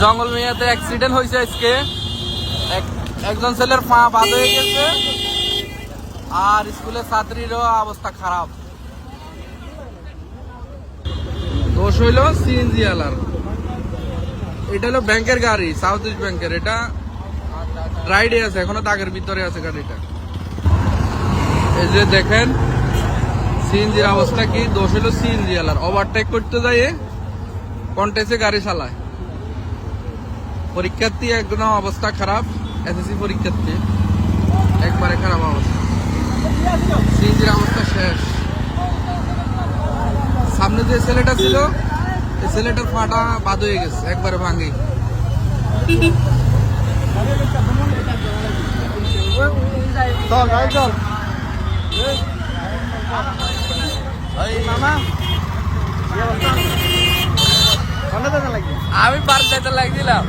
জঙ্গল মিয়াতে অ্যাক্সিডেন্ট হয়েছে আজকে। একজন ছেলের পা বাদ হয়ে গেছে, আর স্কুলের ছাত্রীরও অবস্থা খারাপ। দোষ হইল সিএনজি আলার। এটা হলো ব্যাংকের গাড়ি, সাউথ ইস্ট ব্যাংকের। এটা রাইডে আছে, এখনো দাগের ভিতরে আছে গাড়িটা। এই যে দেখেন সিএনজির অবস্থা কি। দোষ হলো সিএনজি আলার, ওভারটেক করতে যায় কন্টেসে গাড়ি চালায়। পরীক্ষার্থী একদম অবস্থা খারাপ, এসএসসি পরীক্ষার্থী একবারে খারাপ অবস্থা। সিএনজির অবস্থা শেষ। সামনে যে ছেলেটা ছিল, এই ছেলেটার ফাটা বাদ হয়ে গেছে, একবারে ভাঙি। আমি পার যাইতে লাগছিলাম।